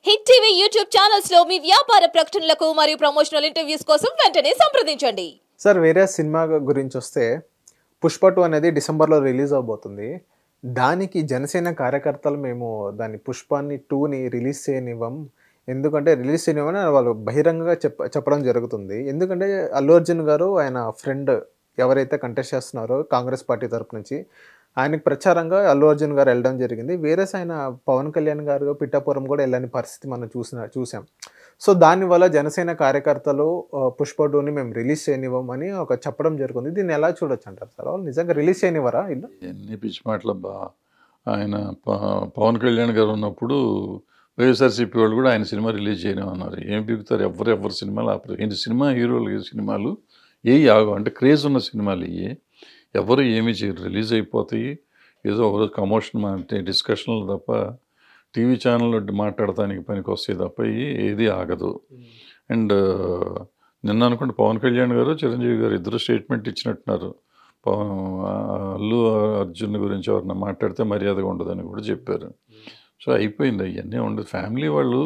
Hit TV YouTube channels లో మీ వ్యాపార ప్రకటనలకు మరియు ప్రమోషనల్ ఇంటర్వ్యూస్ కోసం వెంటనే సంప్రదించండి. సార్ వేరే సినిమా గురించి వస్తే పుష్ప 2 అనేది డిసెంబర్లో రిలీజ్ అవబోతుంది. దానికి జనసేన కార్యకర్తలు మేము దాన్ని పుష్పాన్ని 2ని రిలీజ్ చేయనివ్వం. ఎందుకంటే రిలీజ్ చేయనివ్వని వాళ్ళు బహిరంగంగా చెప్పడం జరుగుతుంది. ఎందుకంటే అల్లు అర్జున్ గారు ఆయన ఫ్రెండ్ ఎవరైతే కంటెస్ట్ చేస్తున్నారో కాంగ్రెస్ పార్టీ తరపు నుంచి ఆయనకు ప్రచారంగా అల్లు అర్జున్ గారు వెళ్ళడం జరిగింది. వేరే ఆయన పవన్ కళ్యాణ్ గారు పిఠాపురం కూడా వెళ్ళని పరిస్థితి మనం చూసాం. సో దానివల్ల జనసేన కార్యకర్తలు పుష్ప 2ని మేము రిలీజ్ చేయనివ్వం అని ఒక చెప్పడం జరుగుతుంది. దీన్ని ఎలా చూడొచ్చు అంటారు సార్? వాళ్ళు నిజంగా రిలీజ్ చేయనివ్వరా? ఇల్లు ఎన్ని పిచ్చి మాటలబ్బా. ఆయన పవన్ కళ్యాణ్ గారు ఉన్నప్పుడు వైఎస్ఆర్సీపీ వాళ్ళు కూడా ఆయన సినిమా రిలీజ్ చేయనివన్నారు. ఏం పీకుతారు? ఎవరు సినిమాలు ఆపరు. ఏంటి సినిమా హీరోలు సినిమాలు ఏ ఆగవు అంటే క్రేజ్ ఉన్న సినిమాలు ఇవి ఎవరు ఏమి చేయరు, రిలీజ్ అయిపోతాయి. ఏదో ఒక కమోషన్ అంటే డిస్కషన్లు తప్ప టీవీ ఛానల్లో మాట్లాడటానికి పనికి వస్తాయి తప్ప ఏది ఆగదు. అండ్ నిన్న అనుకుంటే పవన్ కళ్యాణ్ గారు చిరంజీవి గారు ఇద్దరు స్టేట్మెంట్ ఇచ్చినట్టున్నారు. అల్లు అర్జున్ గురించి ఎవరన్నా మాట్లాడితే మర్యాదగా ఉండదని కూడా చెప్పారు. సో అయిపోయింది, అవన్నీ ఉండదు. ఫ్యామిలీ వాళ్ళు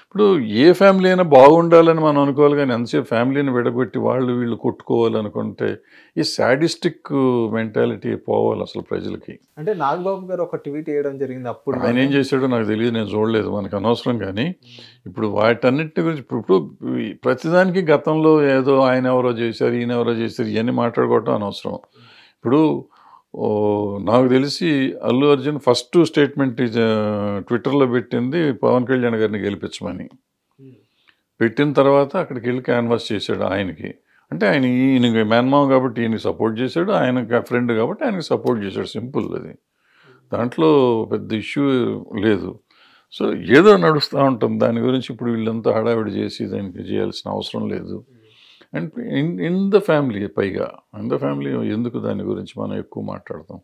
ఇప్పుడు ఏ ఫ్యామిలీ అయినా బాగుండాలని మనం అనుకోవాలి, కానీ ఎంతసేపు ఫ్యామిలీని విడగొట్టి వాళ్ళు వీళ్ళు కొట్టుకోవాలనుకుంటే ఈ సాడిస్టిక్ మెంటాలిటీ పోవాలి అసలు ప్రజలకి. అంటే నాగబాబు గారు ఒక ట్వీట్ చేయడం జరిగింది. అప్పుడు ఆయన ఏం చేశాడో నాకు తెలియదు, నేను చూడలేదు, మనకు అనవసరం. కానీ ఇప్పుడు వాటన్నిటి గురించి ఇప్పుడు ప్రతిదానికి గతంలో ఏదో ఆయన ఎవరో చేశారు ఈయన ఎవరో చేశారు ఇవన్నీ మాట్లాడుకోవటం అనవసరం. ఇప్పుడు నాకు తెలిసి అల్లు అర్జున్ ఫస్ట్ స్టేట్మెంట్ ట్విట్టర్లో పెట్టింది పవన్ కళ్యాణ్ గారిని గెలిపించమని. పెట్టిన తర్వాత అక్కడికి వెళ్ళి క్యాన్వాస్ చేశాడు ఆయనకి. అంటే ఆయన ఈయనకి మేనమామ కాబట్టి ఈయనకి సపోర్ట్ చేశాడు, ఆయన ఫ్రెండ్ కాబట్టి ఆయనకి సపోర్ట్ చేశాడు. సింపుల్ అది, దాంట్లో పెద్ద ఇష్యూ లేదు. సో ఏదో నడుస్తూ ఉంటుంది. దాని గురించి ఇప్పుడు వీళ్ళంతా హడావిడి చేసి దానికి చేయాల్సిన అవసరం లేదు. అండ్ ఇన్ ద ఫ్యామిలీ, పైగా ఇన్ ద ఫ్యామిలీ ఎందుకు దాని గురించి మనం ఎక్కువ మాట్లాడతాం?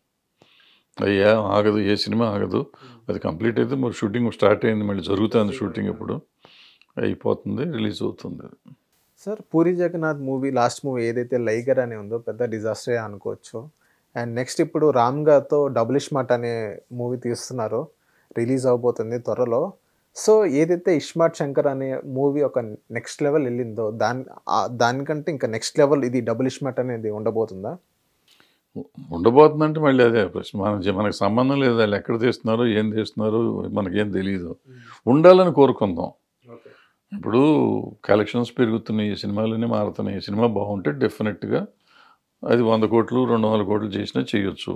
అయ్యా ఆగదు, ఏ సినిమా ఆగదు. అది కంప్లీట్ అయితే మరి షూటింగ్ స్టార్ట్ అయింది, మళ్ళీ జరుగుతుంది షూటింగ్, ఇప్పుడు అయిపోతుంది, రిలీజ్ అవుతుంది. Sir Puri Jagannadh movie last movie ఏదైతే లైగర్ అని ఉందో పెద్ద డిజాస్టరే అనుకోవచ్చు. అండ్ నెక్స్ట్ ఇప్పుడు రామ్ గారితో డబుల్ ఇస్మార్ట్ అనే మూవీ తీస్తున్నారు, రిలీజ్ అవబోతుంది త్వరలో. సో ఏదైతే ఇస్మార్ట్ శంకర్ అనే మూవీ ఒక నెక్స్ట్ లెవెల్ వెళ్ళిందో దానికంటే ఇంకా నెక్స్ట్ లెవెల్ ఇది డబుల్ ఇస్మార్ట్ అనేది ఉండబోతుందా? ఉండబోతుందంటే మళ్ళీ అదే ప్రశ్న. మనకు సంబంధం లేదు, వాళ్ళు ఎక్కడ తీస్తున్నారో ఏం తీస్తున్నారో మనకేం తెలియదు. ఉండాలని కోరుకుందాం. ఇప్పుడు కలెక్షన్స్ పెరుగుతున్నాయి, ఈ సినిమాలన్నీ మారుతున్నాయి. ఈ సినిమా బాగుంటే డెఫినెట్గా అది 100 కోట్లు 200 కోట్లు చేసినా చేయొచ్చు.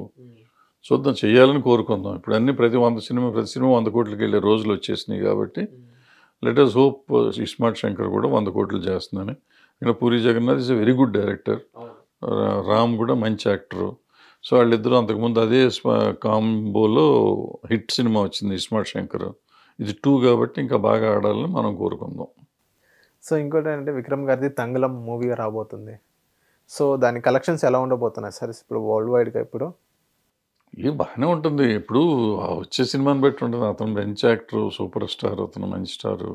చూద్దాం, చేయాలని కోరుకుందాం. ఇప్పుడు అన్ని ప్రతి సినిమా 100 కోట్లకి వెళ్ళే రోజులు వచ్చేసినాయి కాబట్టి let us hope iSmart Shankar కూడా 100 కోట్లు చేస్తుందని. ఇక్కడ Puri Jagannadh is a very good director, Ram కూడా మంచి యాక్టరు. సో వాళ్ళిద్దరూ అంతకుముందు అదే కాంబోలో హిట్ సినిమా వచ్చింది ఇస్మార్ట్ శంకర్. ఇది 2 కాబట్టి ఇంకా బాగా ఆడాలని మనం కోరుకుందాం. సో ఇంకోటి ఏంటంటే విక్రమ్ గారిది తంగలం మూవీ రాబోతుంది. సో దాని కలెక్షన్స్ ఎలా ఉండబోతున్నాయి సార్ ఇప్పుడు వరల్డ్ వైడ్గా? ఇప్పుడు బాగానే ఉంటుంది. ఇప్పుడు వచ్చే సినిమాని బట్టి ఉంటుంది. అతను మంచి యాక్టర్, సూపర్ స్టార్, అతను మంచి స్టారు,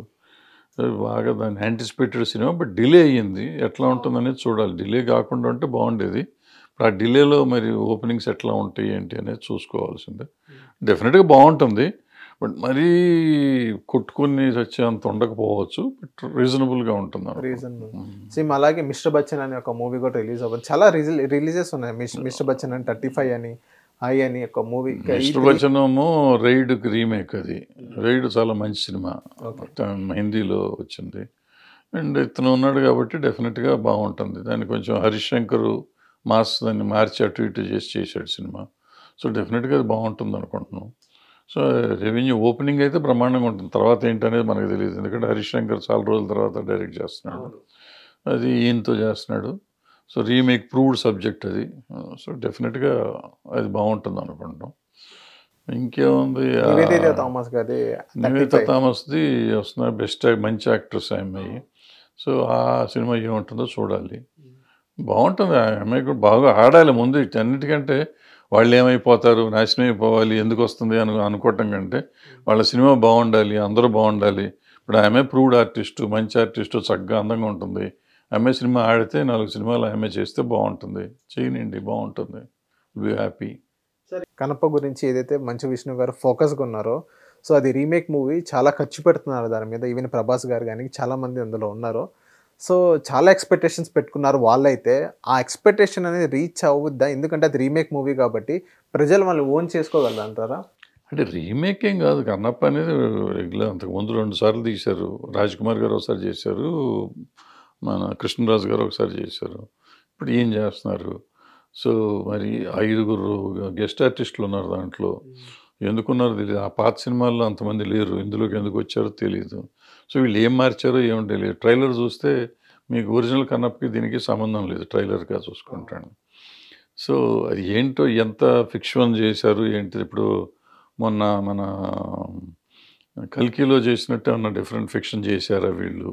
బాగా దాన్ని యాంటిసిపేటెడ్ సినిమా. బట్ డిలే అయ్యింది, ఎట్లా ఉంటుందనేది చూడాలి. డిలే కాకుండా ఉంటే బాగుండేది. ఇప్పుడు ఆ డిలేలో మరి ఓపెనింగ్స్ ఎట్లా ఉంటాయి ఏంటి అనేది చూసుకోవాల్సిందే. డెఫినెట్గా బాగుంటుంది, బట్ మరీ కొట్టుకుని వచ్చే అంత ఉండకపోవచ్చు, బట్ రీజనబుల్గా ఉంటుంది. రీజనబుల్ సేమ్ అలాగే మిస్టర్ బచ్చన్ అనే ఒక మూవీ కూడా రిలీజ్ అవ్వదు. చాలా రిలీజెస్ ఉన్నాయి. మిస్టర్ బచ్చన్ అని 35 అని ఐ అని ఒక మూవీ. మిస్టర్ బచ్చన్ ఏమో రైడ్కి రీమేక్. అది రైడ్ చాలా మంచి సినిమా, హిందీలో వచ్చింది. అండ్ ఇతను ఉన్నాడు కాబట్టి డెఫినెట్గా బాగుంటుంది. దాన్ని కొంచెం హరీష్ శంకర్ మాస్ దాన్ని మార్చి అటు ఇటు చేసాడు సినిమా. సో డెఫినెట్గా అది బాగుంటుంది అనుకుంటున్నాం. సో రెవెన్యూ ఓపెనింగ్ అయితే బ్రహ్మాండంగా ఉంటుంది. తర్వాత ఏంటనేది మనకు తెలియదు, ఎందుకంటే హరీష్ శంకర్ చాలా రోజుల తర్వాత డైరెక్ట్ చేస్తున్నాడు, అది ఈయనతో చేస్తున్నాడు. సో రీమేక్ ప్రూవ్డ్ సబ్జెక్ట్ అది. సో డెఫినెట్గా అది బాగుంటుంది అనుకుంటాం. ఇంకేముంది, నివేదిత థామస్ది వస్తున్నారు, బెస్ట్ మంచి యాక్ట్రెస్ ఆ అమ్మాయి. సో ఆ సినిమా ఏముంటుందో చూడాలి. బాగుంటుంది, ఆ అమ్మాయి కూడా బాగా ఆడాలి ముందు. అన్నిటికంటే వాళ్ళు ఏమైపోతారు, నాశనం అయిపోవాలి, ఎందుకు వస్తుంది అనుకోవటం కంటే వాళ్ళ సినిమా బాగుండాలి, అందరూ బాగుండాలి. ఇప్పుడు ఆమె ప్రూవ్డ్ ఆర్టిస్టు, మంచి ఆర్టిస్టు, చక్కగా అందంగా ఉంటుంది. ఆమె సినిమా ఆడితే 4 సినిమాలు ఆమె చేస్తే బాగుంటుంది. చేయనండి, బాగుంటుంది, బీ హ్యాపీ. సరే కనప గురించి ఏదైతే మంచు విష్ణు గారు ఫోకస్గా ఉన్నారో, సో అది రీమేక్ మూవీ, చాలా ఖర్చు పెడుతున్నారు దాని మీద. ఈవెన్ ప్రభాస్ గారు కానీ చాలామంది అందులో ఉన్నారు. సో చాలా ఎక్స్పెక్టేషన్స్ పెట్టుకున్నారు వాళ్ళైతే. ఆ ఎక్స్పెక్టేషన్ అనేది రీచ్ అవ్వద్దా? ఎందుకంటే అది రీమేక్ మూవీ కాబట్టి ప్రజలు వాళ్ళు ఓన్ చేసుకోగలరు అంటారా? అంటే రీమేక్ ఏం కాదు, కన్నప్ప అనేది రెగ్యులర్. అంతకుముందు 2 సార్లు తీశారు. రాజ్ కుమార్ గారు ఒకసారి చేశారు, మన కృష్ణరాజు గారు ఒకసారి చేశారు. ఇప్పుడు ఏం చేస్తున్నారు? సో మరి 5 గెస్ట్ ఆర్టిస్టులు ఉన్నారు దాంట్లో. ఎందుకున్నారో తెలియదు. ఆ పాత సినిమాల్లో అంతమంది లేరు, ఇందులోకి ఎందుకు వచ్చారో తెలియదు. సో వీళ్ళు ఏం మార్చారో ఏమో తెలియదు. ట్రైలర్ చూస్తే మీకు ఒరిజినల్ కన్నప్పకి దీనికి సంబంధం లేదు, ట్రైలర్గా చూసుకుంటాను. సో అది ఏంటో, ఎంత ఫిక్షన్ చేశారు ఏంటి. ఇప్పుడు మొన్న మన కల్కిలో చేసినట్టే ఉన్న డిఫరెంట్ ఫిక్షన్ చేశారా వీళ్ళు?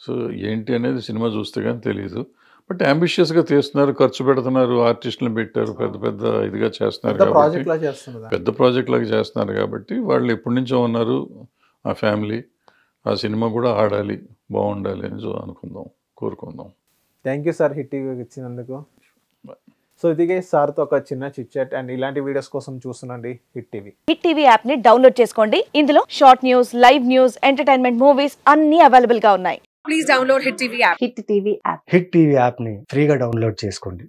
సో ఏంటి అనేది సినిమా చూస్తే కానీ తెలియదు. బట్ అంబిషియస్గా తీస్తున్నారు, ఖర్చు పెడుతున్నారు, ఆర్టిస్టులను పెట్టారు, పెద్ద పెద్ద ఇదిగా చేస్తున్నారు కాబట్టి, పెద్ద ప్రాజెక్ట్ లాగా చేస్తున్నారు కాబట్టి వాళ్ళు ఎప్పటి నుంచో ఉన్నారు. ఆ ఫ్యామిలీ ఆ సినిమా కూడా ఆడాలి, బాగుండాలి అని అనుకుందాం, కోరుకుందాం. థ్యాంక్ యూ సార్ హిట్ టీవీకి ఇచ్చినందుకు. సో ఇదిగే సార్తో ఒక చిన్న చిట్ చాట్. అండ్ ఇలాంటి వీడియోస్ కోసం చూస్తుండండి hit TV. Hit TV app ని డౌన్లోడ్ చేసుకోండి. ఇందులో short news, live news, entertainment movies అన్ని అవైలబుల్ గా ఉన్నాయి. Please download hit TV app. Hit TV app. Hit TV app ని ఫ్రీగా డౌన్లోడ్ చేసుకోండి.